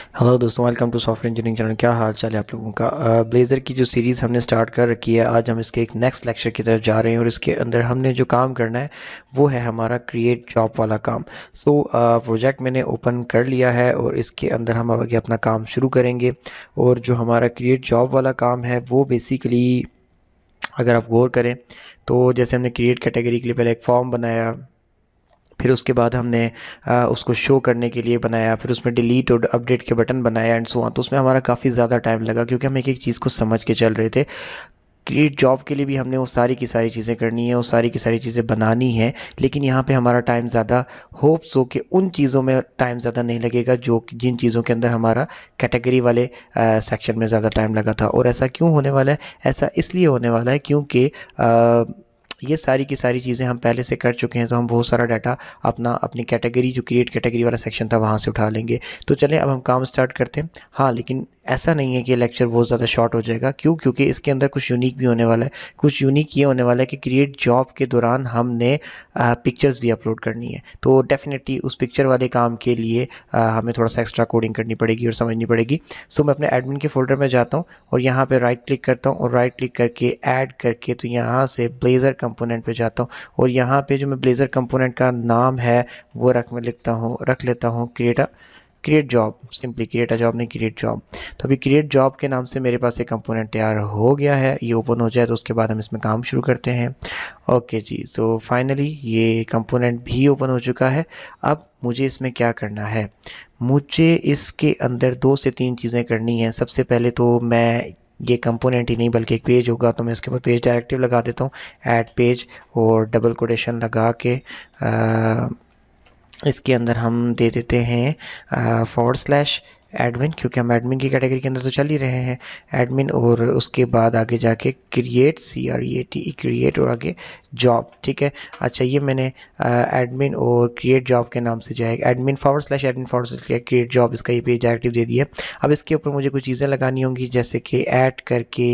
Hello दोस्तों, welcome to software engineering channel. क्या हाल चाल है आप लोगों का। ब्लेज़र की जो सीरीज़ हमने स्टार्ट कर रखी है, आज हम इसके एक नेक्स्ट लेक्चर की तरफ जा रहे हैं और इसके अंदर हमने जो काम करना है वो है हमारा क्रिएट जॉब वाला काम। प्रोजेक्ट मैंने ओपन कर लिया है और इसके अंदर हम आगे अपना काम शुरू करेंगे। और जो हमारा क्रिएट जॉब वाला काम है वो बेसिकली, अगर आप गौर करें तो जैसे हमने क्रिएट कैटेगरी के लिए पहले एक फॉर्म बनाया, फिर उसके बाद हमने उसको शो करने के लिए बनाया, फिर उसमें डिलीट और अपडेट के बटन बनाया एंड सो ऑन। तो उसमें हमारा काफ़ी ज़्यादा टाइम लगा क्योंकि हम एक एक चीज़ को समझ के चल रहे थे। क्रिएट जॉब के लिए भी हमने वो सारी की सारी चीज़ें करनी है, वो सारी की सारी चीज़ें बनानी है, लेकिन यहाँ पे हमारा टाइम ज़्यादा, होप्स हो कि उन चीज़ों में टाइम ज़्यादा नहीं लगेगा जो जिन चीज़ों के अंदर हमारा कैटेगरी वाले सेक्शन में ज़्यादा टाइम लगा था। और ऐसा क्यों होने वाला है? ऐसा इसलिए होने वाला है क्योंकि ये सारी की सारी चीज़ें हम पहले से कर चुके हैं, तो हम बहुत सारा डाटा अपनी कैटेगरी, जो क्रिएट कैटेगरी वाला सेक्शन था, वहाँ से उठा लेंगे। तो चलें अब हम काम स्टार्ट करते हैं। हाँ, लेकिन ऐसा नहीं है कि लेक्चर बहुत ज़्यादा शॉर्ट हो जाएगा। क्यों? क्योंकि इसके अंदर कुछ यूनिक भी होने वाला है। कुछ यूनिक ये होने वाला है कि क्रिएट जॉब के दौरान हमने पिक्चर्स भी अपलोड करनी है। तो डेफिनेटली उस पिक्चर वाले काम के लिए हमें थोड़ा सा एक्स्ट्रा कोडिंग करनी पड़ेगी और समझनी पड़ेगी। सो मैं अपने एडमिन के फोल्डर में जाता हूँ और यहाँ पे राइट क्लिक करता हूँ और राइट क्लिक करके ऐड करके तो यहाँ से ब्लेज़र कंपोनेंट पे जाता हूँ और यहाँ पे जो मैं ब्लेज़र कंपोनेंट का नाम है वो रख लेता हूँ create job. Simply create a job, नहीं क्रिएट जॉब। तो अभी क्रिएट जॉब के नाम से मेरे पास एक कंपोनेंट तैयार हो गया है। ये ओपन हो जाए तो उसके बाद हम इसमें काम शुरू करते हैं। ओके जी, सो फाइनली ये कंपोनेंट भी ओपन हो चुका है। अब मुझे इसमें क्या करना है? मुझे इसके अंदर 2 से 3 चीज़ें करनी हैं। सबसे पहले तो मैं, ये कंपोनेंट ही नहीं बल्कि एक पेज होगा, तो मैं इसके ऊपर पेज डायरेक्टिव लगा देता हूँ, ऐड पेज, और डबल कोटेशन लगा के इसके अंदर हम दे देते हैं फॉरवर्ड स्लैश एडमिन, क्योंकि हम एडमिन की कैटेगरी के अंदर तो चल ही रहे हैं, एडमिन। और उसके बाद आगे जाके क्रिएट, CREATE, क्रिएट, और आगे जॉब। ठीक है। अच्छा, ये मैंने एडमिन और क्रिएट जॉब के नाम से जो है admin forward slash admin forward slash create job, इसका ये पेज डायरेक्टिव दे दिया। अब इसके ऊपर मुझे कुछ चीज़ें लगानी होंगी, जैसे कि ऐड करके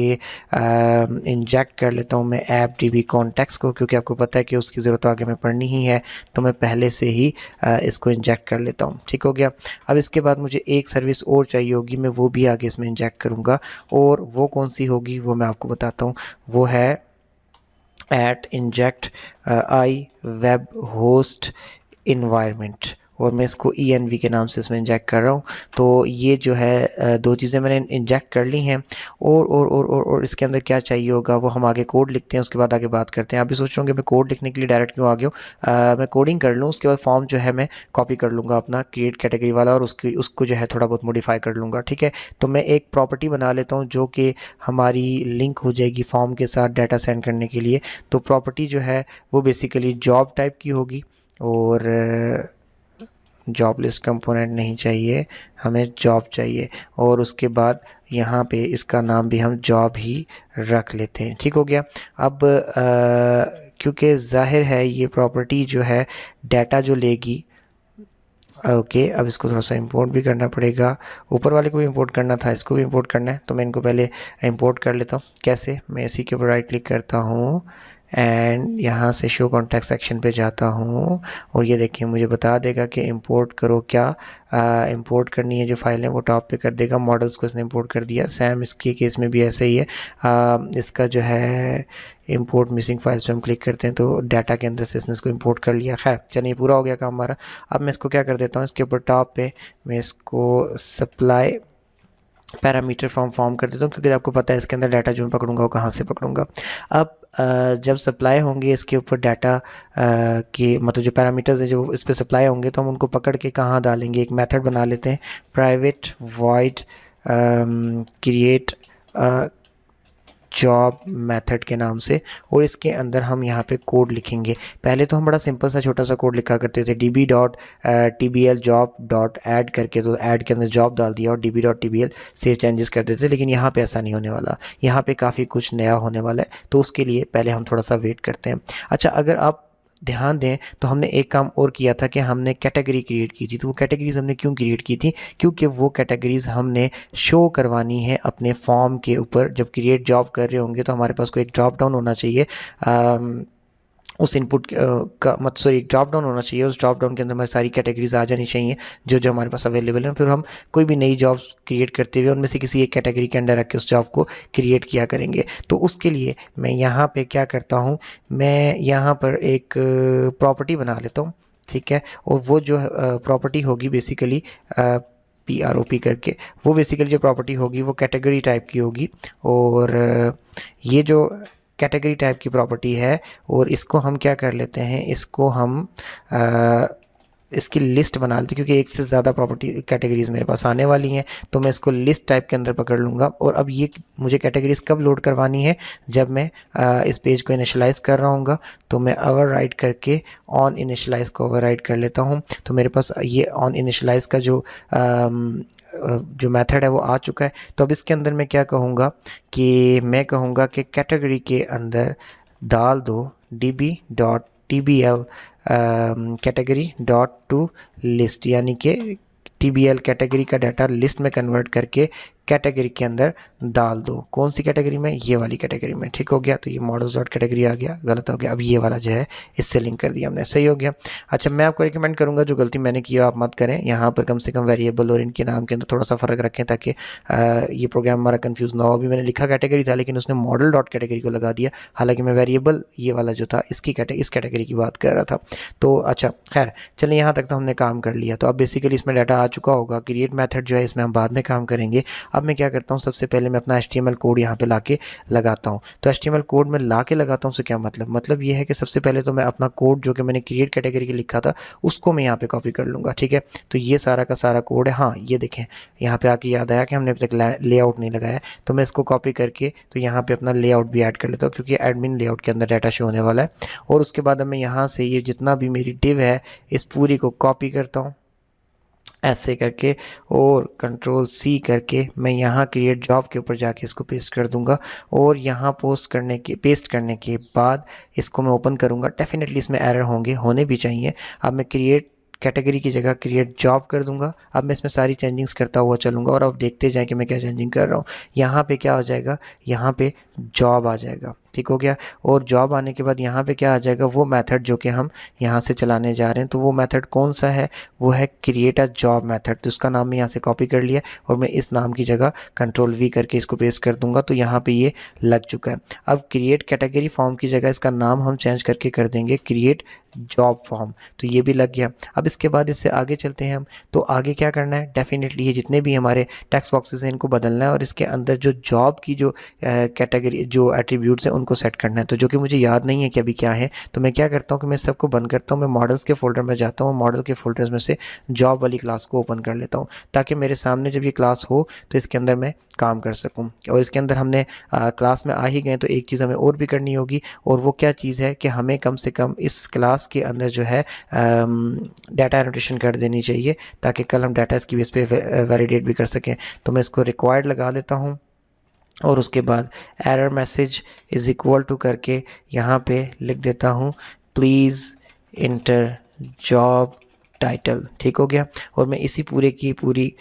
इंजेक्ट कर लेता हूँ मैं ऐप DB कॉन्टेक्स्ट को, क्योंकि आपको पता है कि उसकी ज़रूरत आगे में पड़नी ही है, तो मैं पहले से ही इसको इंजेक्ट कर लेता हूँ। ठीक हो गया। अब इसके बाद मुझे एक सर्विस और चाहिए होगी, मैं वो भी आगे इसमें इंजेक्ट करूँगा, और वो कौन सी होगी वो मैं आपको बताता हूँ। वो है एट इंजेक्ट आई वेब होस्ट इन्वायरमेंट, और मैं इसको ENV के नाम से इसमें इंजेक्ट कर रहा हूँ। तो ये जो है 2 चीज़ें मैंने इंजेक्ट कर ली हैं। और इसके अंदर क्या चाहिए होगा वो हम आगे कोड लिखते हैं, उसके बाद आगे बात करते हैं। आप भी सोच रहे होंगे मैं कोड लिखने के लिए डायरेक्ट क्यों आ गया हूँ। मैं कोडिंग कर लूँ, उसके बाद फॉर्म जो है मैं कॉपी कर लूँगा अपना क्रिएट कैटेगरी वाला, और उसको जो है थोड़ा बहुत मॉडिफाई कर लूँगा। ठीक है। तो मैं एक प्रॉपर्टी बना लेता हूँ जो कि हमारी लिंक हो जाएगी फॉर्म के साथ डाटा सेंड करने के लिए। तो प्रॉपर्टी जो है वो बेसिकली जॉब टाइप की होगी, और जॉब लिस्ट कंपोनेंट नहीं चाहिए, हमें जॉब चाहिए। और उसके बाद यहाँ पे इसका नाम भी हम जॉब ही रख लेते हैं। ठीक हो गया। अब क्योंकि जाहिर है ये प्रॉपर्टी जो है डाटा जो लेगी, ओके, अब इसको थोड़ा सा इंपोर्ट भी करना पड़ेगा। ऊपर वाले को भी इंपोर्ट करना था, इसको भी इंपोर्ट करना है, तो मैं इनको पहले इंपोर्ट कर लेता हूँ। कैसे? मैं इसी के ऊपर राइट क्लिक करता हूँ एंड यहाँ से शो कॉन्टैक्ट सेक्शन पे जाता हूँ, और ये देखिए मुझे बता देगा कि इंपोर्ट करो क्या। इंपोर्ट करनी है जो फाइल है वो टॉप पे कर देगा। मॉडल्स को इसने इंपोर्ट कर दिया। सैम इसके केस में भी ऐसे ही है। इसका जो है इंपोर्ट मिसिंग फाइल्स पे हम क्लिक करते हैं तो डाटा के अंदर से इसने इसको इंपोर्ट कर लिया। खैर चलिए, पूरा हो गया काम हमारा। अब मैं इसको क्या कर देता हूँ, इसके ऊपर टॉप पे मैं इसको सप्लाई पैरामीटर फॉर्म कर देता हूँ, क्योंकि आपको पता है इसके अंदर डाटा जो मैं पकड़ूंगा वो कहाँ से पकड़ूंगा। अब जब सप्लाई होंगे इसके ऊपर डाटा के, मतलब जो पैरामीटर्स है जो इस पर सप्लाई होंगे, तो हम उनको पकड़ के कहाँ डालेंगे। एक मेथड बना लेते हैं, private void create job method के नाम से, और इसके अंदर हम यहाँ पे कोड लिखेंगे। पहले तो हम बड़ा सिंपल सा छोटा सा कोड लिखा करते थे, db.tbl जॉब डॉट ऐड करके, तो ऐड के अंदर जॉब डाल दिया और db.tbl सेव चेंजेस कर देते थे। लेकिन यहाँ पे ऐसा नहीं होने वाला, यहाँ पे काफ़ी कुछ नया होने वाला है, तो उसके लिए पहले हम थोड़ा सा वेट करते हैं। अच्छा, अगर आप ध्यान दें तो हमने एक काम और किया था कि हमने कैटेगरी क्रिएट की थी। तो वो कैटेगरीज हमने क्यों क्रिएट की थी? क्योंकि वो कैटेगरीज हमने शो करवानी है अपने फॉर्म के ऊपर। जब क्रिएट जॉब कर रहे होंगे तो हमारे पास कोई एक ड्रॉप डाउन होना चाहिए उस इनपुट का मतलब सॉरी एक ड्रॉप डाउन होना चाहिए, उस ड्रॉप डाउन के अंदर हमारी सारी कैटेगरीज आ जानी चाहिए जो जो हमारे पास अवेलेबल है। फिर हम कोई भी नई जॉब्स क्रिएट करते हुए उनमें से किसी एक कैटेगरी के अंडर रख के उस जॉब को क्रिएट किया करेंगे। तो उसके लिए मैं यहाँ पे क्या करता हूँ, मैं यहाँ पर एक प्रॉपर्टी बना लेता हूँ, ठीक है। और वो जो प्रॉपर्टी होगी बेसिकली PROP करके, वो बेसिकली जो प्रॉपर्टी होगी वो कैटेगरी टाइप की होगी। और ये जो कैटेगरी टाइप की प्रॉपर्टी है, और इसको हम क्या कर लेते हैं, इसको हम इसकी लिस्ट बना लेते हैं, क्योंकि एक से ज़्यादा प्रॉपर्टी कैटेगरीज मेरे पास आने वाली हैं। तो मैं इसको लिस्ट टाइप के अंदर पकड़ लूँगा। और अब ये मुझे कैटेगरीज कब लोड करवानी है, जब मैं इस पेज को इनिशियलाइज़ कर रहा हूँगा। तो मैं ओवरराइड करके ऑन इनिशियलाइज़ को ओवरराइड कर लेता हूँ। तो मेरे पास ये ऑन इनिशियलाइज़ का जो मेथड है वो आ चुका है। तो अब इसके अंदर मैं क्या कहूँगा कि मैं कहूँगा कि कैटेगरी के अंदर डाल दो db.tbl category dot to list, यानी कि TBL कैटेगरी का डाटा लिस्ट में कन्वर्ट करके कैटेगरी के अंदर डाल दो। कौन सी कैटेगरी में, ये वाली कैटेगरी में, ठीक हो गया। तो ये मॉडल्स डॉट कैटेगरी आ गया, गलत हो गया। अब ये वाला जो है इससे लिंक कर दिया हमने, सही हो गया। अच्छा, मैं आपको रिकमेंड करूंगा जो गलती मैंने की आप मत करें, यहाँ पर कम से कम वेरिएबल और इनके नाम के अंदर थोड़ा सा फ़र्क रखें, ताकि ये प्रोग्राम हमारा कन्फ्यूज़ ना हो। अभी मैंने लिखा कैटेगरी था, लेकिन उसने मॉडल डॉट कैटेगरी को लगा दिया, हालांकि मैं वेरिएबल ये वाला जो था इस कैटेगरी की बात कर रहा था। तो अच्छा खैर चलिए, यहाँ तक तो हमने काम कर लिया। तो अब बेसिकली इसमें डाटा आ चुका होगा। क्रिएट मेथड जो है इसमें हम बाद में काम करेंगे। अब मैं क्या करता हूँ, सबसे पहले मैं अपना HTML कोड यहाँ पे लाके लगाता हूँ। तो HTML कोड में लाके लगाता हूँ से क्या मतलब ये है कि सबसे पहले तो मैं अपना कोड जो कि मैंने क्रिएट कैटेगरी के लिखा था उसको मैं यहाँ पे कॉपी कर लूँगा, ठीक है। तो ये सारा का सारा कोड है। हाँ ये देखें, यहाँ पे आके याद आया कि हमने अभी तक लेआउट नहीं लगाया। तो मैं इसको कॉपी करके तो यहाँ पे अपना लेआउट भी ऐड कर लेता हूँ, क्योंकि एडमिन लेआउट के अंदर डाटा शो होने वाला है। और उसके बाद अब मैं यहाँ से ये जितना भी मेरी डिव है इस पूरी को कॉपी करता हूँ ऐसे करके, और Ctrl+C करके मैं यहाँ क्रिएट जॉब के ऊपर जाके इसको पेस्ट कर दूंगा। और यहाँ पेस्ट करने के बाद इसको मैं ओपन करूँगा। डेफिनेटली इसमें एरर होने भी चाहिए। अब मैं क्रिएट कैटेगरी की जगह क्रिएट जॉब कर दूंगा। अब मैं इसमें सारी चेंजिंग्स करता हुआ चलूँगा, और अब देखते जाएं कि मैं क्या चेंजिंग कर रहा हूँ। यहाँ पे क्या हो जाएगा, यहाँ पे जॉब आ जाएगा, ठीक हो गया। और जॉब आने के बाद यहाँ पे क्या आ जाएगा, वो मेथड जो कि हम यहाँ से चलाने जा रहे हैं। तो वो मेथड कौन सा है, वो है क्रिएट अ जॉब मेथड। तो उसका नाम मैं यहाँ से कॉपी कर लिया, और मैं इस नाम की जगह Ctrl+V करके इसको पेस्ट कर दूंगा। तो यहाँ पे ये लग चुका है। अब क्रिएट कैटेगरी फॉर्म की जगह इसका नाम हम चेंज करके कर देंगे क्रिएट जॉब फॉर्म। तो ये भी लग गया। अब इसके बाद इससे आगे चलते हैं हम। तो आगे क्या करना है, डेफिनेटली ये जितने भी हमारे टेक्स्ट बॉक्सेस हैं इनको बदलना है, और इसके अंदर जो जॉब की जो कैटेगरी जो एट्रीब्यूट्स हैं उनको सेट करना है। तो जो कि मुझे याद नहीं है कि अभी क्या है। तो मैं क्या करता हूँ कि मैं सबको बंद करता हूँ, मैं मॉडल्स के फोल्डर में जाता हूँ, मॉडल के फोल्डर्स में से जॉब वाली क्लास को ओपन कर लेता हूँ, ताकि मेरे सामने जब ये क्लास हो तो इसके अंदर मैं काम कर सकूँ। और इसके अंदर हमने क्लास में आ ही गए तो एक चीज़ हमें और भी करनी होगी, और वो क्या चीज़ है कि हमें कम से कम इस क्लास के अंदर जो है डाटा एनोटेशन कर देनी चाहिए, ताकि कल हम डाटा इसकी बेस पे वैलिडेट भी कर सकें। तो मैं इसको रिक्वायर्ड लगा लेता हूँ, और उसके बाद error message is equal to करके यहाँ पे लिख देता हूँ प्लीज़ इंटर जॉब टाइटल, ठीक हो गया। और मैं इसी पूरे की पूरी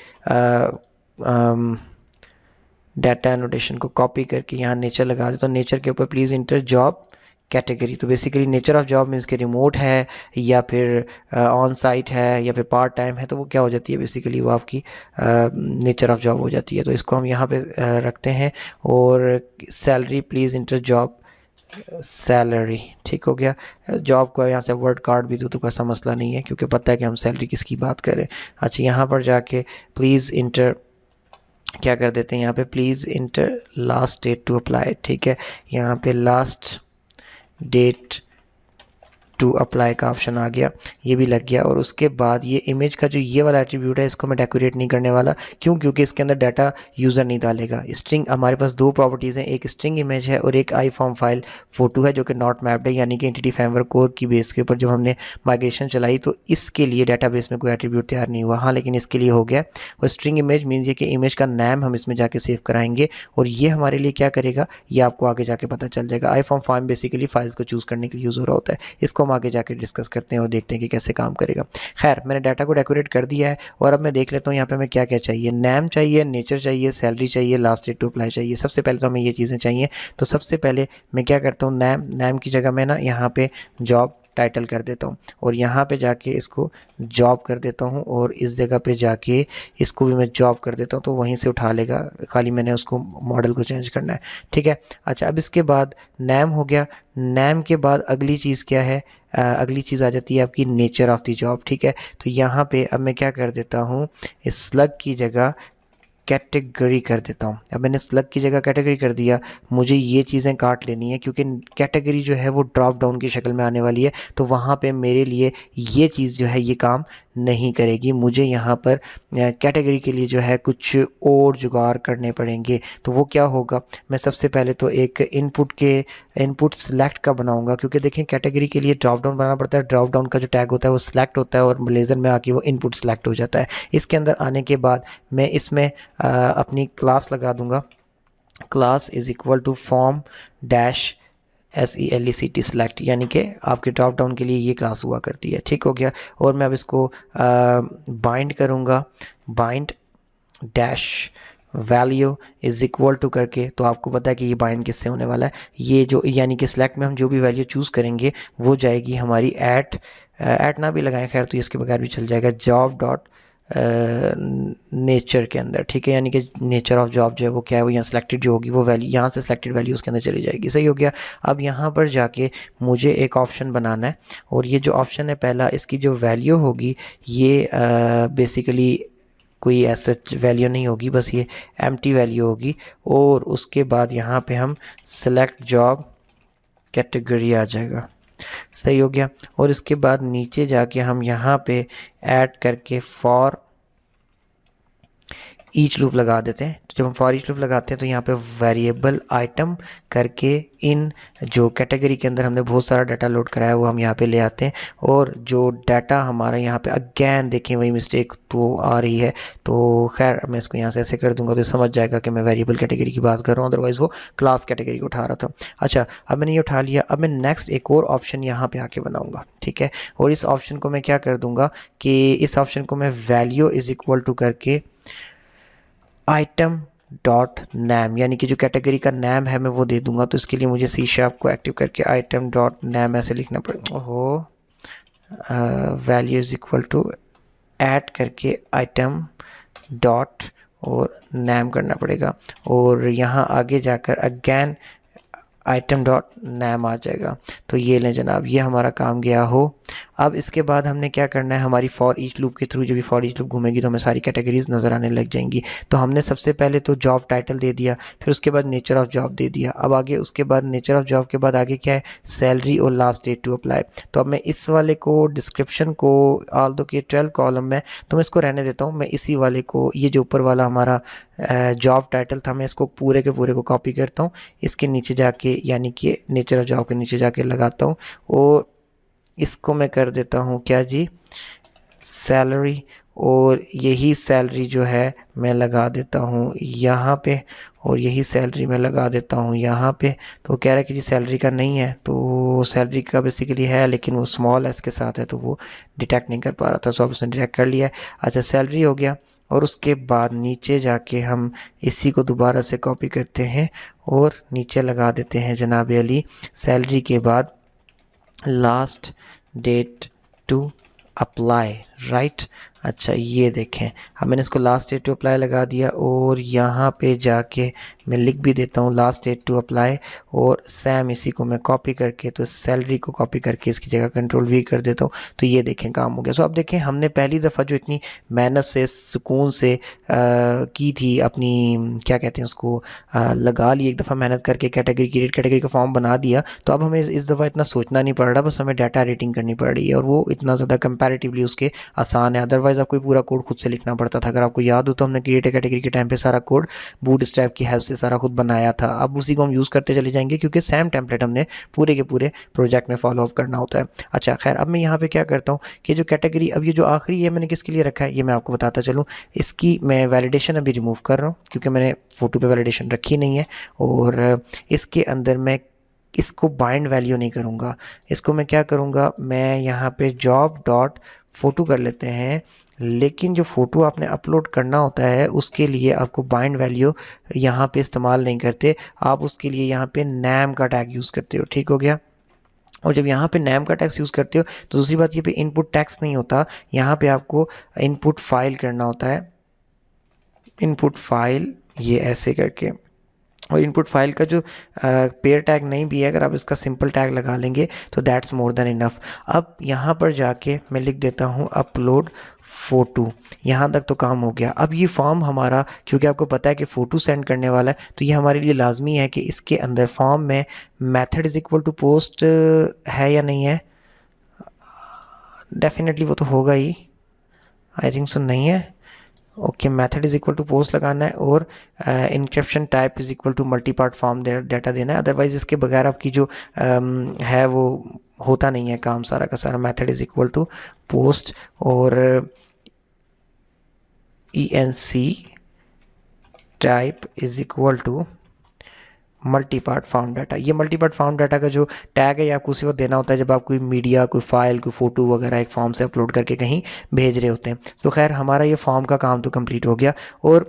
डाटा एनोटेशन को कॉपी करके यहाँ नेचर लगा देता हूँ। नेचर के ऊपर प्लीज़ इंटर जॉब कैटेगरी। तो basically nature of job means के रिमोट है या फिर ऑन साइट है या फिर पार्ट टाइम है, तो वो क्या हो जाती है, बेसिकली वो आपकी नेचर ऑफ जॉब हो जाती है। तो इसको हम यहाँ पे रखते हैं। और salary please inter job salary, ठीक हो गया। जॉब को यहाँ से वर्ड कार्ड भी दूँ तो कोई सा मसला नहीं है, क्योंकि पता है कि हम सैलरी किसकी बात करें। अच्छा, यहाँ पर जाके प्लीज़ इंटर क्या कर देते हैं, यहाँ पे please enter last date to apply, ठीक है। यहाँ पे लास्ट डेट टू अप्लाई का ऑप्शन आ गया, ये भी लग गया। और उसके बाद ये इमेज का जो ये वाला एट्रीब्यूट है इसको मैं डेकोरेट नहीं करने वाला, क्यों, क्योंकि इसके अंदर डाटा यूज़र नहीं डालेगा। स्ट्रिंग, हमारे पास दो प्रॉपर्टीज़ हैं, एक स्ट्रिंग इमेज है और एक आई फॉर्म फाइल फ़ोटो है, जो कि नॉट मैप्ड है, यानी कि एंटिटी फ्रेमवर्क कोर की बेस के ऊपर जब हमने माइग्रेशन चलाई तो इसके लिए डाटाबेस में कोई एट्रीब्यूट तैयार नहीं हुआ। हाँ, लेकिन इसके लिए हो गया। और स्ट्रिंग इमेज मीन्स ये कि इमेज का नाम हम इसमें जाके सेव कराएंगे, और ये हमारे लिए क्या करेगा, ये आपको आगे जाके पता चल जाएगा। आई फॉर्म फाइल बेसिकली फाइल्स को चूज़ करने के लिए यूज़ हो रहा होता है। इसको इसको हम आगे जाके डिस्कस करते हैं और देखते हैं कि कैसे काम करेगा। खैर, मैंने डाटा को डेकोरेट कर दिया है और अब मैं देख लेता हूँ यहाँ पे हमें क्या क्या चाहिए। नेम चाहिए, नेचर चाहिए, सैलरी चाहिए, लास्ट डेट टू अप्लाई चाहिए। सबसे पहले तो हमें ये चीज़ें चाहिए। तो सबसे पहले मैं क्या करता हूँ, नेम की जगह मैं ना यहाँ पे जॉब टाइटल कर देता हूँ और यहाँ पे जाके इसको जॉब कर देता हूँ और इस जगह पे जाके इसको भी मैं जॉब कर देता हूँ, तो वहीं से उठा लेगा, खाली मैंने उसको मॉडल को चेंज करना है। ठीक है। अच्छा, अब इसके बाद नेम हो गया। नेम के बाद अगली चीज़ क्या है, अगली चीज़ आ जाती है आपकी नेचर ऑफ द जॉब। ठीक है। तो यहाँ पे अब मैं क्या कर देता हूँ, इस स्लग की जगह कैटेगरी कर देता हूँ। अब मैंने स्लग की जगह कैटेगरी कर दिया। मुझे ये चीज़ें काट लेनी है क्योंकि कैटेगरी जो है वो ड्रॉप डाउन की शक्ल में आने वाली है, तो वहाँ पे मेरे लिए ये चीज़ जो है ये काम नहीं करेगी। मुझे यहाँ पर कैटेगरी के लिए जो है कुछ और जुगाड़ करने पड़ेंगे। तो वो क्या होगा, मैं सबसे पहले तो एक इनपुट सेलेक्ट का बनाऊंगा, क्योंकि देखें कैटेगरी के लिए ड्रॉप डाउन बनाना पड़ता है। ड्रॉप डाउन का जो टैग होता है वो सिलेक्ट होता है और ब्लेज़र में आके वो इनपुट सेलेक्ट हो जाता है। इसके अंदर आने के बाद मैं इसमें अपनी क्लास लगा दूंगा। Class is equal to form dash SELECT select, यानी कि आपके ड्रॉप डाउन के लिए ये क्लास हुआ करती है। ठीक हो गया। और मैं अब इसको बाइंड करूँगा, bind dash value is equal to करके। तो आपको पता है कि ये बाइंड किससे होने वाला है, ये जो यानी कि सिलेक्ट में हम जो भी वैल्यू चूज़ करेंगे वो जाएगी हमारी एट ना भी लगाएं खैर तो इसके बगैर भी चल जाएगा, जॉब डॉट नेचर के अंदर। ठीक है। यानी कि नेचर ऑफ जॉब जो है वो क्या है, वो यहाँ सेलेक्टेड जो होगी वो वैल्यू यहाँ से सिलेक्टेड वैल्यू उसके अंदर चली जाएगी। सही हो गया। अब यहाँ पर जाके मुझे एक ऑप्शन बनाना है और ये जो ऑप्शन है पहला, इसकी जो वैल्यू होगी ये बेसिकली कोई ऐसा वैल्यू नहीं होगी, बस ये एम्प्टी वैल्यू होगी। और उसके बाद यहाँ पे हम सेलेक्ट जॉब कैटेगरी आ जाएगा। सही हो गया। और इसके बाद नीचे जाके हम यहाँ पे ऐड करके फॉर ईच लूप लगा देते हैं। तो जब हम फॉर ईच लूप लगाते हैं तो यहाँ पे वेरिएबल आइटम करके इन जो कैटेगरी के अंदर हमने बहुत सारा डाटा लोड कराया है वो हम यहाँ पे ले आते हैं। और जो डाटा हमारा यहाँ पे अगेन देखें वही मिस्टेक तो आ रही है, तो खैर मैं इसको यहाँ से ऐसे कर दूंगा तो समझ जाएगा कि मैं वेरिएबल कैटेगरी की बात कर रहा हूँ, अदरवाइज़ वो क्लास कैटेगरी को उठा रहा था। अच्छा, अब मैंने ये उठा लिया। अब मैं नेक्स्ट एक और ऑप्शन यहाँ पे आके बनाऊँगा। ठीक है। और इस ऑप्शन को मैं क्या कर दूँगा कि इस ऑप्शन को मैं वैल्यू इज़ इक्वल टू करके आइटम डॉट नेम, यानी कि जो कैटेगरी का नेम है मैं वो दे दूंगा। तो इसके लिए मुझे C# को एक्टिव करके आइटम डॉट नेम ऐसे लिखना पड़ेगा। ओहो, value is equal to add करके आइटम डॉट और नेम करना पड़ेगा। और यहाँ आगे जाकर अगेन आइटम डॉट नेम आ जाएगा। तो ये लें जनाब, ये हमारा काम गया हो। अब इसके बाद हमने क्या करना है, हमारी फॉर ईच लूप के थ्रू जब भी फॉर ईच लूप घूमेगी तो हमें सारी कैटेगरीज नज़र आने लग जाएंगी। तो हमने सबसे पहले तो जॉब टाइटल दे दिया, फिर उसके बाद नेचर ऑफ जॉब दे दिया। अब आगे उसके बाद नेचर ऑफ जॉब के बाद आगे क्या है, सैलरी और लास्ट डेट टू अप्लाई। तो अब मैं इस वाले को डिस्क्रिप्शन को ऑल दो के 12 कॉलम में तो मैं इसको रहने देता हूँ। मैं इसी वाले को, ये जो ऊपर वाला हमारा जॉब टाइटल था, मैं इसको पूरे के पूरे को कॉपी करता हूँ, इसके नीचे जाके यानी कि नेचर ऑफ जॉब के नीचे जाके लगाता हूँ और इसको मैं कर देता हूँ क्या जी, सैलरी। और यही सैलरी जो है मैं लगा देता हूँ यहाँ पे और यही सैलरी मैं लगा देता हूँ यहाँ पे। तो कह रहा है कि जी सैलरी का नहीं है, तो सैलरी का बेसिकली है लेकिन वो स्मॉल एस के साथ है तो वो डिटेक्ट नहीं कर पा रहा था। सो अब उसने डिटेक्ट कर लिया है। अच्छा, सैलरी हो गया। और उसके बाद नीचे जाके हम इसी को दोबारा से कॉपी करते हैं और नीचे लगा देते हैं जनाब अली, सैलरी के बाद last date to apply, right. अच्छा, ये देखें, अब मैंने इसको लास्ट डेट टू अप्लाई लगा दिया और यहाँ पे जाके मैं लिख भी देता हूँ लास्ट डेट टू अप्लाई और सैम इसी को मैं कॉपी करके तो सैलरी को कॉपी करके इसकी जगह कंट्रोल-V कर देता हूँ। तो ये देखें काम हो गया। सो अब देखें, हमने पहली दफ़ा जो इतनी मेहनत से सुकून से की थी अपनी क्या कहते हैं उसको लगा ली, एक दफ़ा मेहनत करके कैटेगरी क्रिएट कैटेगरी का फॉर्म बना दिया। तो अब हमें इस दफ़ा इतना सोचना नहीं पड़ रहा, बस हमें डाटा एडिटिंग करनी पड़ रही है और वो इतना ज़्यादा कंपैरेटिवली उसके आसान है। अदरवाइज़ आपको पूरा कोड खुद से लिखना पड़ता था। अगर आपको याद हो तो हमने क्रिएट कैटेगरी के टाइम पे सारा कोड बूटस्ट्रैप की हेल्प से सारा खुद बनाया था। अब उसी को हम यूज़ करते चले जाएंगे क्योंकि सेम टेम्पलेट हमने पूरे के पूरे प्रोजेक्ट में फॉलो अप करना होता है। अच्छा खैर, अब मैं यहाँ पे क्या करता हूँ कि जो कैटेगरी अब ये जो आखिरी है मैंने किसके लिए रखा है ये मैं आपको बताता चलूँ। इसकी मैं वैलिडेशन अभी रिमूव कर रहा हूँ क्योंकि मैंने फ़ोटो पे वैलिडेशन रखी नहीं है और इसके अंदर मैं इसको बाइंड वैल्यू नहीं करूँगा, इसको मैं क्या करूँगा, मैं यहाँ पे जॉब डॉट फ़ोटो कर लेते हैं। लेकिन जो फ़ोटो आपने अपलोड करना होता है उसके लिए आपको बाइंड वैल्यू यहाँ पे इस्तेमाल नहीं करते, आप उसके लिए यहाँ पे नाम का टैग यूज़ करते हो। ठीक हो गया। और जब यहाँ पे नाम का टैक्स यूज़ करते हो तो दूसरी बात ये पे इनपुट टैक्स नहीं होता, यहाँ पे आपको इनपुट फाइल करना होता है, इनपुट फाइल ये ऐसे करके। और इनपुट फाइल का जो पेयर टैग नहीं भी है, अगर आप इसका सिंपल टैग लगा लेंगे तो दैट्स मोर देन इनफ। अब यहाँ पर जाके मैं लिख देता हूँ अपलोड फ़ोटो, यहाँ तक तो काम हो गया। अब ये फॉर्म हमारा, क्योंकि आपको पता है कि फ़ोटो सेंड करने वाला है, तो ये हमारे लिए लाजमी है कि इसके अंदर फॉर्म में method is equal to post है या नहीं है। डेफिनेटली वो तो होगा ही, आई थिंक सो नहीं है। Okay, method is equal to post लगाना है और encryption type is equal to multi part form data देना है। अदरवाइज़ इसके बगैर आपकी जो है वो होता नहीं है काम सारा का सारा। Method is equal to post और ENC type is equal to multi part form data. ये मल्टी पार्ट फॉर्म डाटा का जो टैग है ये आपको उसी वक्त देना होता है जब आप कोई मीडिया, कोई फाइल, कोई फ़ोटो वगैरह एक फॉर्म से अपलोड करके कहीं भेज रहे होते हैं। सो खैर हमारा ये फॉर्म का काम तो कंप्लीट हो गया। और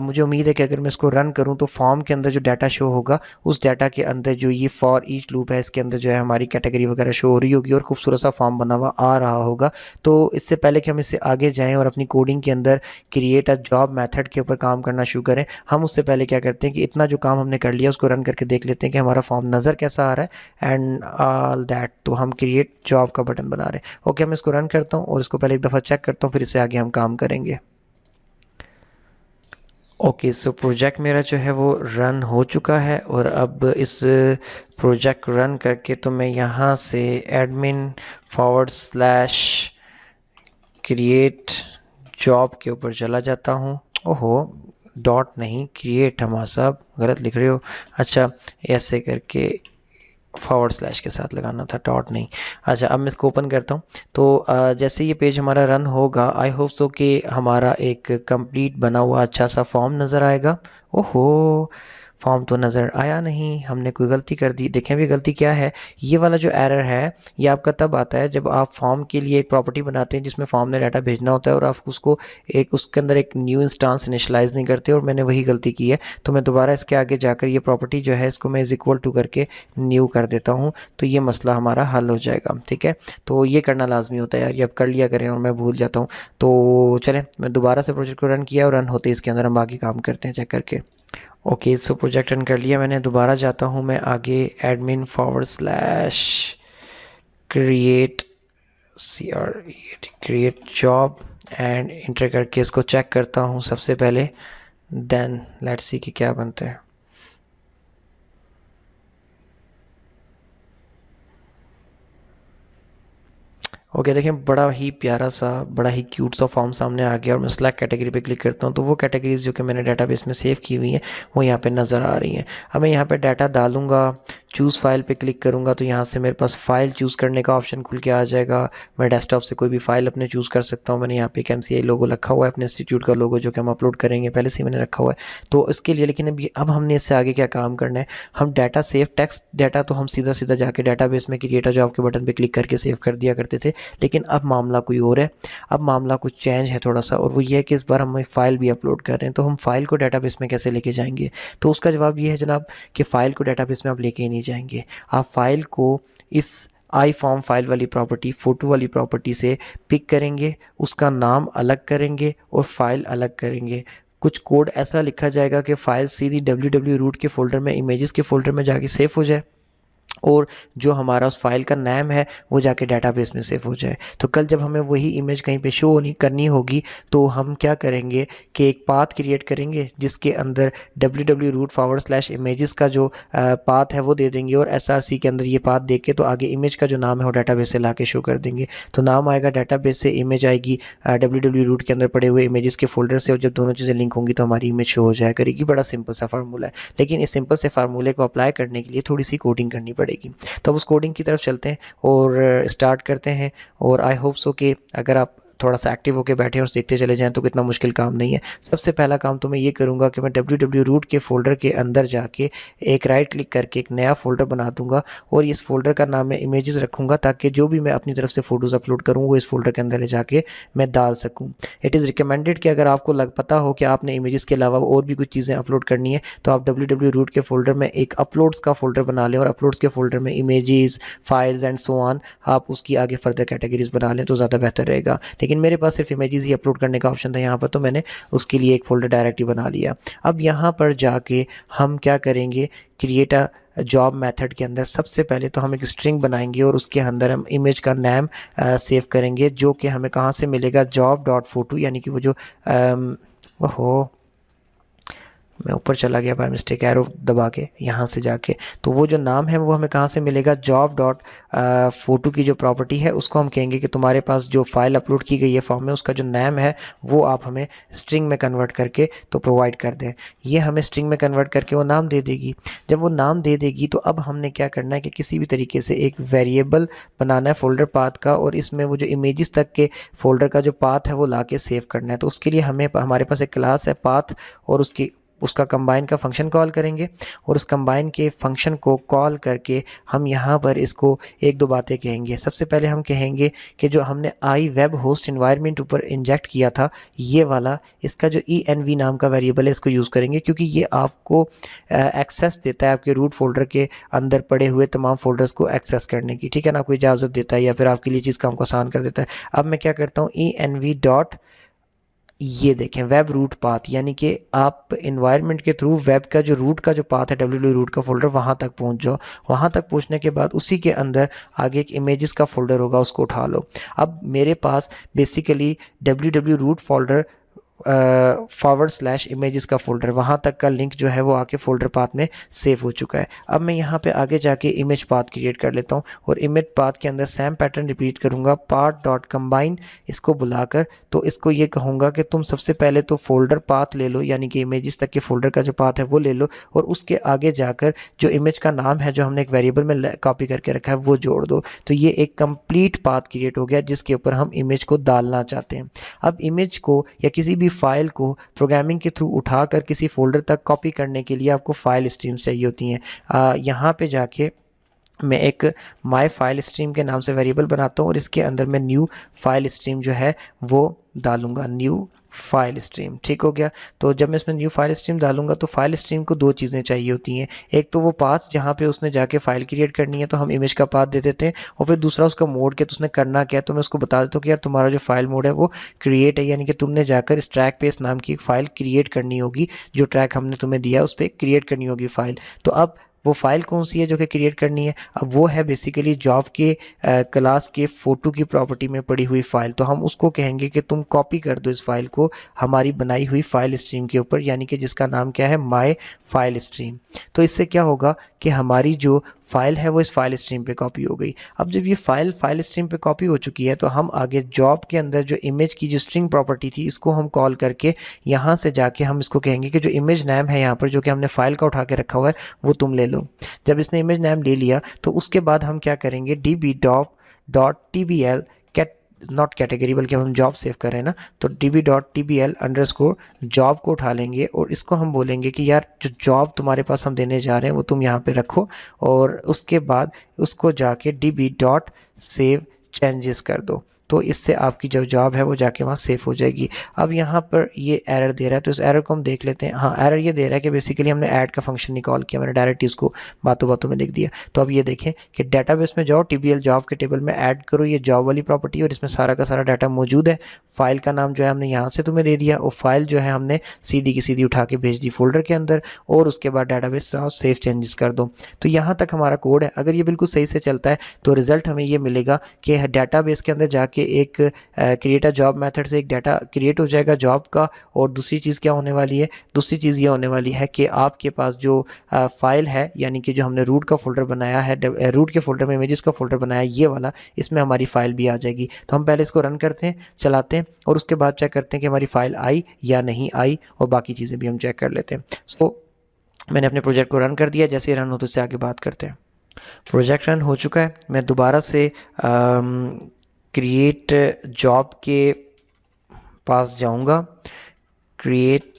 मुझे उम्मीद है कि अगर मैं इसको रन करूँ तो फॉर्म के अंदर जो डाटा शो होगा उस डाटा के अंदर जो ये फॉर ईच लूप है इसके अंदर जो है हमारी कैटेगरी वगैरह शो हो रही होगी और खूबसूरत सा फॉर्म बना हुआ आ रहा होगा। तो इससे पहले कि हम इससे आगे जाएँ और अपनी कोडिंग के अंदर क्रिएट अ जॉब मैथड के ऊपर काम करना शुरू करें, हम उससे पहले क्या करते हैं कि इतना जो काम हमने कर लिया उसको रन करके देख लेते हैं कि हमारा फॉर्म नज़र कैसा आ रहा है एंड ऑल दैट। तो हम क्रिएट जॉब का बटन बना रहे हैं। ओके, मैं इसको रन करता हूँ और इसको पहले एक दफ़ा चेक करता हूँ, फिर इससे आगे हम काम करेंगे। ओके, सो प्रोजेक्ट मेरा जो है वो रन हो चुका है और अब इस प्रोजेक्ट रन करके तो मैं यहाँ से एडमिन / क्रिएट जॉब के ऊपर चला जाता हूँ। ओहो, डॉट नहीं क्रिएट, हमारा साहब गलत लिख रहे हो। अच्छा, ऐसे करके / के साथ लगाना था, डॉट नहीं। अच्छा, अब मैं इसको ओपन करता हूँ। तो जैसे ये पेज हमारा रन होगा, आई होप सो कि हमारा एक कंप्लीट बना हुआ अच्छा सा फॉर्म नज़र आएगा। ओहो, फॉर्म तो नज़र आया नहीं, हमने कोई गलती कर दी। देखें अभी गलती क्या है। ये वाला जो एरर है ये आपका तब आता है जब आप फॉर्म के लिए एक प्रॉपर्टी बनाते हैं जिसमें फॉर्म ने डाटा भेजना होता है और आप उसको एक उसके अंदर एक न्यू इंस्टांस इनिशलाइज नहीं करते, और मैंने वही गलती की है। तो मैं दोबारा इसके आगे जाकर ये प्रॉपर्टी जो है इसको मैं इज़ इक्वल टू करके न्यू कर देता हूँ, तो ये मसला हमारा हल हो जाएगा। ठीक है, तो ये करना लाजमी होता है यार, ये अब कर लिया करें और मैं भूल जाता हूँ। तो चलें, मैं दोबारा से प्रोजेक्ट को रन किया और रन होते इसके अंदर हम बाकी काम करते हैं चेक करके। ओके, सो प्रोजेक्ट रन कर लिया मैंने। दोबारा जाता हूँ मैं आगे admin / create create job and inter करके इसको चेक करता हूँ सबसे पहले, देन लेट्स सी कि क्या बनता है। ओके, देखें बड़ा ही प्यारा सा, बड़ा ही क्यूट सा फॉर्म सामने आ गया और मैं सेलेक्ट कैटेगरी पे क्लिक करता हूँ तो वो कैटेगरीज जो कि मैंने डाटाबेस में सेव की हुई हैं वो यहाँ पे नज़र आ रही हैं। अब मैं यहाँ पे डाटा डालूँगा, चूज़ फाइल पे क्लिक करूँगा तो यहाँ से मेरे पास फ़ाइल चूज़ करने का ऑप्शन खुल के आ जाएगा। मैं डेस्कटॉप से कोई भी फ़ाइल अपने चूज़ कर सकता हूँ। मैंने यहाँ पे एक MCI लोगो रखा हुआ है, अपने इंस्टीट्यूट का लोगो जो कि हम अपलोड करेंगे, पहले से ही मैंने रखा हुआ है तो इसके लिए। लेकिन अब हमने इससे आगे क्या काम करना है, हम डाटा सेव टेक्स्ट डाटा तो हम सीधा सीधा जाके डाटाबेस में क्रिएट जॉब के बटन पर क्लिक करके सेव कर दिया करते थे, लेकिन अब मामला कोई और है। अब मामला कुछ चेंज है थोड़ा सा, और वो ये है कि इस बार हम फ़ाइल भी अपलोड कर रहे हैं। तो हम फ़ाइल को डाटाबेस में कैसे लेके जाएंगे, तो उसका जवाब ये है जनाब कि फ़ाइल को डाटाबेस में आप लेके ही नहीं जाएंगे। आप फाइल को इस आई फॉर्म फाइल वाली प्रॉपर्टी, फ़ोटो वाली प्रॉपर्टी से पिक करेंगे, उसका नाम अलग करेंगे और फाइल अलग करेंगे। कुछ कोड ऐसा लिखा जाएगा कि फ़ाइल सीधी www रूट के फ़ोल्डर में, इमेजेस के फ़ोल्डर में जाके सेव हो जाए और जो हमारा उस फाइल का नाम है वो जाके डाटाबेस में सेव हो जाए। तो कल जब हमें वही इमेज कहीं पे शो नहीं करनी होगी तो हम क्या करेंगे कि एक पाथ क्रिएट करेंगे जिसके अंदर www रूट / images का जो पाथ है वो दे देंगे और SRC के अंदर ये पाथ देख के तो आगे इमेज का जो नाम है वो डाटाबेस से ला के शो कर देंगे। तो नाम आएगा डाटाबेस से, इमेज आएगी www रूट के अंदर पड़े हुए इमेजेस के फोल्डर से, और जब दोनों चीज़ें लिंक होंगी तो हमारी इमेज शो हो जाया करेगी। बड़ा सिंपल सा फार्मूला है, लेकिन इस सिंपल से फार्मूले को अप्लाई करने के लिए थोड़ी सी कोडिंग करनी पड़ेगी। तो अब उस कोडिंग की तरफ चलते हैं और स्टार्ट करते हैं। और आई होप सो कि अगर आप थोड़ा सा एक्टिव होकर बैठे और सीखते चले जाएं तो कितना मुश्किल काम नहीं है। सबसे पहला काम तो मैं ये करूँगा कि मैं www रूट के फ़ोल्डर के अंदर जाके एक राइट क्लिक करके एक नया फ़ोल्डर बना दूंगा और इस फ़ोल्डर का नाम मैं इमेजेस रखूँगा ताकि जो भी मैं अपनी तरफ से फ़ोटोज़ अपलोड करूँ वो इस फ़ोल्डर के अंदर ले जाके मैं डाल सकूँ। इट इज़ रिकमेंडेड कि अगर आपको पता हो कि आपने इमेजेस के अलावा और भी कुछ चीज़ें अपलोड करनी है तो आप www रूट के फ़ोल्डर में एक अपलोड्स का फ़ोल्डर बना लें और अपलोड्स के फ़ोल्डर में images, files and so on आप उसकी आगे फर्दर कैटेगरीज बना लें तो ज़्यादा बेहतर रहेगा। लेकिन मेरे पास सिर्फ इमेजेस ही अपलोड करने का ऑप्शन था यहाँ पर, तो मैंने उसके लिए एक फ़ोल्डर डायरेक्टली बना लिया। अब यहाँ पर जाके हम क्या करेंगे, क्रिएट अ जॉब मेथड के अंदर सबसे पहले तो हम एक स्ट्रिंग बनाएंगे और उसके अंदर हम इमेज का नाम सेव करेंगे जो कि हमें कहाँ से मिलेगा, जॉब डॉट फोटो, यानी कि वो जो ओहो मैं ऊपर चला गया बाय मिस्टेक एरो दबा के यहाँ से जाके, तो वो जो नाम है वो हमें कहाँ से मिलेगा, जॉब डॉट फोटो की जो प्रॉपर्टी है उसको हम कहेंगे कि तुम्हारे पास जो फाइल अपलोड की गई है फॉर्म में उसका जो नाम है वो आप हमें स्ट्रिंग में कन्वर्ट करके तो प्रोवाइड कर दें। ये हमें स्ट्रिंग में कन्वर्ट करके वो नाम दे देगी। जब वो नाम दे देगी तो अब हमने क्या करना है कि किसी भी तरीके से एक वेरिएबल बनाना है फोल्डर पाथ का और इसमें वो जो इमेजेस तक के फोल्डर का जो पाथ है वो ला के सेव करना है। तो उसके लिए हमें हमारे पास एक क्लास है पाथ और उसका कंबाइन का फंक्शन कॉल करेंगे और उस कंबाइन के फंक्शन को कॉल करके हम यहाँ पर इसको एक दो बातें कहेंगे। सबसे पहले हम कहेंगे कि जो हमने आई वेब होस्ट इन्वायरमेंट ऊपर इंजेक्ट किया था ये वाला, इसका जो env नाम का वेरिएबल है इसको यूज़ करेंगे क्योंकि ये आपको एक्सेस देता है आपके रूट फोल्डर के अंदर पड़े हुए तमाम फोल्डर्स को एक्सेस करने की, ठीक है ना, कोई इजाज़त देता है या फिर आपके लिए चीज़ काम को आसान कर देता है। अब मैं क्या करता हूँ, env डॉट, ये देखें वेब रूट पाथ, यानी कि आप इन्वायरमेंट के थ्रू वेब का जो रूट का जो पाथ है www रूट का फोल्डर वहाँ तक पहुँच जाओ। वहाँ तक पहुँचने के बाद उसी के अंदर आगे एक इमेजेस का फोल्डर होगा उसको उठा लो। अब मेरे पास basically www root folder /images का फोल्डर, वहाँ तक का लिंक जो है वो आके फोल्डर पाथ में सेव हो चुका है। अब मैं यहाँ पे आगे जाके इमेज पाथ क्रिएट कर लेता हूँ और इमेज पाथ के अंदर सेम पैटर्न रिपीट करूँगा, पाथ डॉट कंबाइन इसको बुलाकर, तो इसको ये कहूँगा कि तुम सबसे पहले तो फोल्डर पाथ ले लो, यानी कि इमेजेस तक के फोल्डर का जो पाथ है वो ले लो और उसके आगे जाकर जो इमेज का नाम है जो हमने एक वेरिएबल में कॉपी करके रखा है वो जोड़ दो। तो ये एक कंप्लीट पाथ क्रिएट हो गया जिसके ऊपर हम इमेज को डालना चाहते हैं। अब इमेज को या किसी भी फाइल को प्रोग्रामिंग के थ्रू उठाकर किसी फोल्डर तक कॉपी करने के लिए आपको फाइल स्ट्रीम्स चाहिए होती हैं। यहाँ पे जाके मैं एक माई फाइल स्ट्रीम के नाम से वेरिएबल बनाता हूँ और इसके अंदर मैं न्यू फाइल स्ट्रीम जो है वो डालूंगा, न्यू फाइल स्ट्रीम, ठीक हो गया। तो जब मैं इसमें न्यू फाइल स्ट्रीम डालूंगा तो फाइल स्ट्रीम को दो चीज़ें चाहिए होती हैं, एक तो वो पाथ जहाँ पे उसने जाके फाइल क्रिएट करनी है तो हम इमेज का पाथ दे देते हैं और फिर दूसरा उसका मोड के तो उसने करना क्या है, तो मैं उसको बता देता हूँ कि यार तुम्हारा जो फाइल मोड है वो क्रिएट है, यानी कि तुमने जाकर इस ट्रैक पे इस नाम की एक फ़ाइल क्रिएट करनी होगी, जो ट्रैक हमने तुम्हें दिया उस पर क्रिएट करनी होगी फ़ाइल। तो अब वो फाइल कौन सी है जो कि क्रिएट करनी है, अब वो है बेसिकली जॉब के क्लास के फ़ोटो की प्रॉपर्टी में पड़ी हुई फ़ाइल। तो हम उसको कहेंगे कि तुम कॉपी कर दो इस फाइल को हमारी बनाई हुई फाइल स्ट्रीम के ऊपर, यानी कि जिसका नाम क्या है, माई फाइल स्ट्रीम। तो इससे क्या होगा कि हमारी जो फाइल है वो इस फाइल स्ट्रीम पे कॉपी हो गई। अब जब ये फाइल स्ट्रीम पे कॉपी हो चुकी है तो हम आगे जॉब के अंदर जो इमेज की जो स्ट्रिंग प्रॉपर्टी थी इसको हम कॉल करके यहाँ से जाके हम इसको कहेंगे कि जो इमेज नेम है यहाँ पर जो कि हमने फाइल का उठा के रखा हुआ है वो तुम ले लो। जब इसने इमेज नेम ले लिया तो उसके बाद हम क्या करेंगे, db.tbl नॉट कैटेगरी बल्कि हम जॉब सेव कर रहे हैं ना, तो db.tbl अंडरस्कोर जॉब को उठा लेंगे और इसको हम बोलेंगे कि यार जो जॉब तुम्हारे पास हम देने जा रहे हैं वो तुम यहाँ पे रखो और उसके बाद उसको जाके db.save चेंजेस कर दो। तो इससे आपकी जो जॉब है वो जाके वहाँ सेव हो जाएगी। अब यहाँ पर ये एरर दे रहा है तो इस एरर को हम देख लेते हैं। हाँ, एरर ये दे रहा है कि बेसिकली हमने ऐड का फंक्शन नहीं कॉल किया, मैंने डायरेक्ट इसको बातों बातों में लिख दिया। तो अब ये देखें कि डेटाबेस में जाओ, टीबीएल जॉब के टेबल में ऐड करो ये जॉब वाली प्रॉपर्टी और इसमें सारा का सारा डाटा मौजूद है। फाइल का नाम जो है हमने यहाँ से तुम्हें दे दिया और फाइल जो है हमने सीधी की सीधी उठा के भेज दी फोल्डर के अंदर और उसके बाद डेटाबेस से सेव चेंजेस कर दो। तो यहाँ तक हमारा कोड है। अगर ये बिल्कुल सही से चलता है तो रिजल्ट हमें ये मिलेगा कि डेटाबेस के अंदर जाके एक क्रिएट अ जॉब मेथड से एक डाटा क्रिएट हो जाएगा जॉब का। और दूसरी चीज़ क्या होने वाली है, दूसरी चीज़ ये होने वाली है कि आपके पास जो फाइल है यानी कि जो हमने रूट का फोल्डर बनाया है, रूट के फोल्डर में इमेजेस का फोल्डर बनाया ये वाला, इसमें हमारी फाइल भी आ जाएगी। तो हम पहले इसको रन करते हैं, चलाते हैं और उसके बाद चेक करते हैं कि हमारी फाइल आई या नहीं आई और बाकी चीज़ें भी हम चेक कर लेते हैं। सो मैंने अपने प्रोजेक्ट को रन कर दिया, जैसे रन हो तो उससे आगे बात करते हैं। प्रोजेक्ट रन हो चुका है। मैं दोबारा से क्रिएट जॉब के पास जाऊंगा, क्रिएट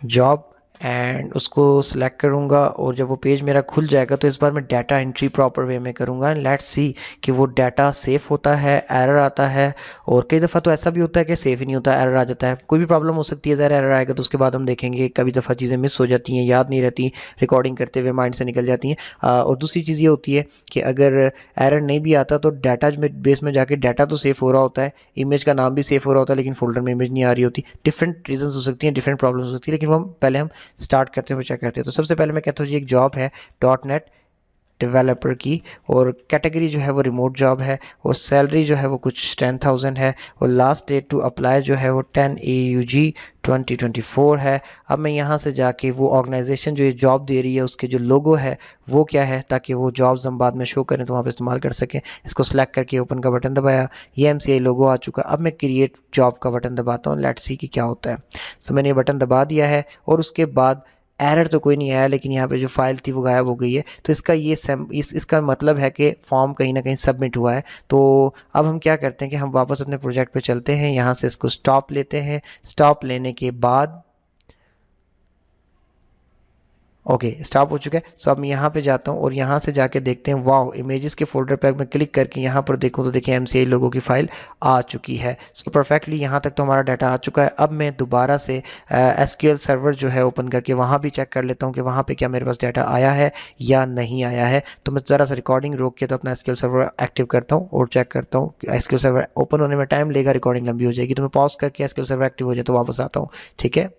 जॉब, एंड उसको सिलेक्ट करूँगा और जब वो पेज मेरा खुल जाएगा तो इस बार मैं डाटा एंट्री प्रॉपर वे में करूँगा एंड लेट्स सी कि वो डाटा सेफ होता है, एरर आता है, और कई दफ़ा तो ऐसा भी होता है कि सेफ ही नहीं होता, एरर आ जाता है। कोई भी प्रॉब्लम हो सकती है, ज़रा एरर आएगा तो उसके बाद हम देखेंगे कभी दफ़ा चीज़ें मिस हो जाती हैं, याद नहीं रहती, रिकॉर्डिंग करते हुए माइंड से निकल जाती हैं। और दूसरी चीज़ ये होती है कि अगर एरर नहीं भी आता तो डाटा बेस में जाके डाटा तो सेफ हो रहा होता है, इमेज का नाम भी सेफ हो रहा होता है, लेकिन फोल्डर में इमेज नहीं आ रही होती। डिफरेंट रीजंस हो सकती हैं, डिफरेंट प्रॉब्लम्स हो सकती है, लेकिन वो पहले हम स्टार्ट करते हैं फिर चेक करते हैं। तो सबसे पहले मैं कहता हूँ जी एक जॉब है .NET डेवलपर की, और कैटेगरी जो है वो रिमोट जॉब है, और सैलरी जो है वो कुछ 10,000 है, और लास्ट डेट टू अप्लाई जो है वो 10 AUG 2024 है। अब मैं यहाँ से जाके वो ऑर्गेनाइजेशन जो ये जॉब दे रही है उसके जो लोगो है वो क्या है, ताकि वो जॉब्स हम बाद में शो करें तो वहाँ पे इस्तेमाल कर सकें। इसको सेलेक्ट करके ओपन का बटन दबाया, ये MCI लोगो आ चुका। अब मैं क्रिएट जॉब का बटन दबाता हूँ, लेट्स सी कि क्या होता है। सो मैंने ये बटन दबा दिया है, और उसके बाद एरर तो कोई नहीं आया, लेकिन यहाँ पे जो फाइल थी वो गायब हो गई है। तो इसका ये इसका मतलब है कि फॉर्म कहीं ना कहीं सबमिट हुआ है। तो अब हम क्या करते हैं कि हम वापस अपने प्रोजेक्ट पे चलते हैं, यहाँ से इसको स्टॉप लेते हैं। स्टॉप लेने के बाद ओके स्टॉप हो चुका है। सो अब मैं यहाँ पे जाता हूँ और यहाँ से जाके देखते हैं, वाओ इमेजेस के फोल्डर पे मैं क्लिक करके यहाँ पर देखूँ तो देखिए MCI लोगों की फ़ाइल आ चुकी है। सो परफेक्टली यहाँ तक तो हमारा डाटा आ चुका है। अब मैं दोबारा से SQL सर्वर जो है ओपन करके वहाँ भी चेक कर लेता हूँ कि वहाँ पर क्या मेरे पास डाटा आया है या नहीं आया है। तो मैं ज़रा सा रिकॉर्डिंग रोक के तो अपना SQL सर्वर एक्टिव करता हूँ और चेक करता हूँ। SQL सर्वर ओपन होने में टाइम लेगा, रिकॉर्डिंग लंबी हो जाएगी, तो मैं पॉज करके SQL सर्वर एक्टिव हो जाए तो वापस आता हूँ। ठीक है,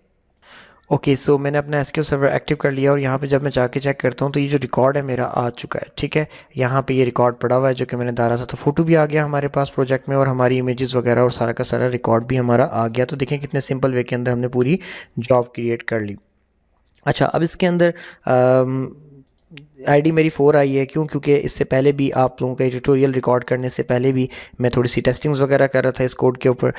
ओके सो मैंने अपना SQL सर्वर एक्टिव कर लिया, और यहाँ पे जब मैं जाके चेक करता हूँ तो ये जो रिकॉर्ड है मेरा आ चुका है। ठीक है, यहाँ पे ये रिकॉर्ड पड़ा हुआ है जो कि मैंने डाला था। तो फोटो भी आ गया हमारे पास प्रोजेक्ट में, और हमारी इमेजेस वगैरह और सारा का सारा रिकॉर्ड भी हमारा आ गया। तो देखें कितने सिंपल वे के अंदर हमने पूरी जॉब क्रिएट कर ली। अच्छा, अब इसके अंदर आईडी मेरी 4 आई है, क्यों? क्योंकि इससे पहले भी आप लोगों का ट्यूटोरियल रिकॉर्ड करने से पहले भी मैं थोड़ी सी टेस्टिंग्स वगैरह कर रहा था इस कोड के ऊपर,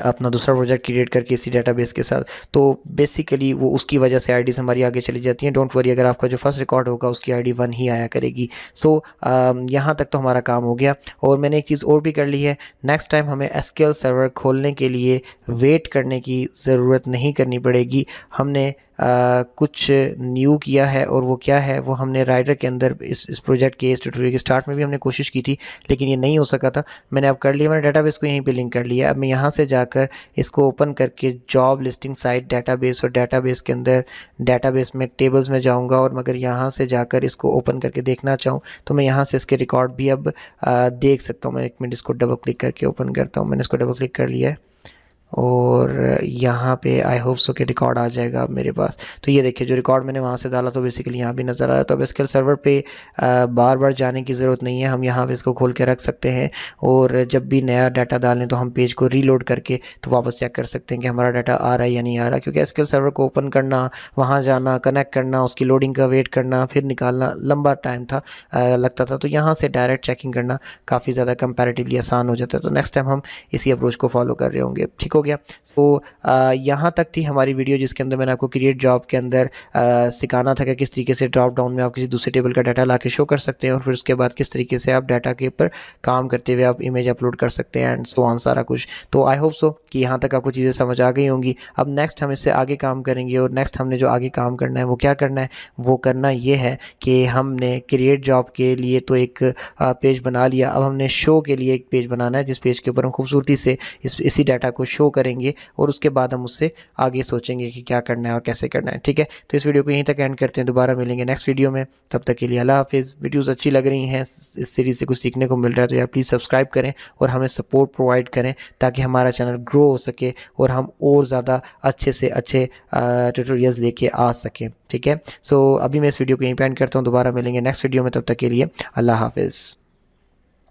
अपना दूसरा प्रोजेक्ट क्रिएट करके इसी डेटाबेस के साथ। तो बेसिकली वो उसकी वजह से आईडीज़ हमारी आगे चली जाती हैं। डोंट वरी, अगर आपका जो फर्स्ट रिकॉर्ड होगा उसकी आईडी 1 ही आया करेगी। सो यहाँ तक तो हमारा काम हो गया, और मैंने एक चीज़ और भी कर ली है। नेक्स्ट टाइम हमें SQL सर्वर खोलने के लिए वेट करने की ज़रूरत नहीं करनी पड़ेगी। हमने कुछ न्यू किया है, और वो क्या है, वो हमने राइडर के अंदर इस प्रोजेक्ट के इस ट्यूटोरियल के स्टार्ट में भी हमने कोशिश की थी, लेकिन ये नहीं हो सका था। मैंने अब कर लिया, मैंने डाटाबेस को यहीं पे लिंक कर लिया। अब मैं यहाँ से जाकर इसको ओपन करके जॉब लिस्टिंग साइट डाटाबेस, और डाटाबेस के अंदर डाटाबेस में टेबल्स में जाऊँगा, और मगर यहाँ से जाकर इसको ओपन करके देखना चाहूँ तो मैं यहाँ से इसके रिकॉर्ड भी अब देख सकता हूँ। मैं एक मिनट इसको डबल क्लिक करके ओपन करता हूँ। मैंने इसको डबल क्लिक कर लिया है, और यहाँ पे आई होप सो कि रिकॉर्ड आ जाएगा अब मेरे पास। तो ये देखिए जो रिकॉर्ड मैंने वहाँ से डाला तो बेसिकली यहाँ भी नज़र आ रहा है। तो अब SQL सर्वर पे बार बार जाने की ज़रूरत नहीं है, हम यहाँ पे इसको खोल के रख सकते हैं, और जब भी नया डाटा डालें तो हम पेज को रीलोड करके तो वापस चेक कर सकते हैं कि हमारा डाटा आ रहा है या नहीं आ रहा। क्योंकि SQL सर्वर को ओपन करना, वहाँ जाना, कनेक्ट करना, उसकी लोडिंग का वेट करना, फिर निकालना लंबा टाइम था लगता था। तो यहाँ से डायरेक्ट चेकिंग करना काफ़ी ज़्यादा कंपैरेटिवली आसान हो जाता है। तो नेक्स्ट टाइम हम इसी अप्रोच को फॉलो कर रहे होंगे। ठीक हो गया। तो यहाँ तक थी हमारी वीडियो, जिसके अंदर मैंने आपको क्रिएट जॉब के अंदर सिखाना था कि किस तरीके से ड्रॉप डाउन में आप किसी दूसरे टेबल का डाटा ला के शो कर सकते हैं, और फिर उसके बाद किस तरीके से आप डाटा के ऊपर काम करते हुए आप इमेज अपलोड कर सकते हैं, एंड सो ऑन सारा कुछ। तो आई होप सो कि यहाँ तक आपको चीज़ें समझ आ गई होंगी। अब नेक्स्ट हम इससे आगे काम करेंगे, और नेक्स्ट हमने जो आगे काम करना है वो क्या करना है, वो करना ये है कि हमने क्रिएट जॉब के लिए तो एक पेज बना लिया। अब हमने शो के लिए एक पेज बनाना है, जिस पेज के ऊपर हम खूबसूरती से इसी डाटा को शो करेंगे, और उसके बाद हम उससे आगे सोचेंगे कि क्या करना है और कैसे करना है। ठीक है, तो इस वीडियो को यहीं तक एंड करते हैं, दोबारा मिलेंगे नेक्स्ट वीडियो में। तब तक के लिए अल्लाह हाफिज़। वीडियोस अच्छी लग रही हैं, इस सीरीज़ से कुछ सीखने को मिल रहा है, तो यार प्लीज़ सब्सक्राइब करें और हमें सपोर्ट प्रोवाइड करें, ताकि हमारा चैनल ग्रो हो सके और हम और ज़्यादा अच्छे से अच्छे ट्यूटोरियल्स लेके आ सकें। ठीक है, सो अभी मैं इस वीडियो को यहीं पे एंड करता हूँ, दोबारा मिलेंगे नेक्स्ट वीडियो में। तब तक के लिए अल्लाह हाफिज़।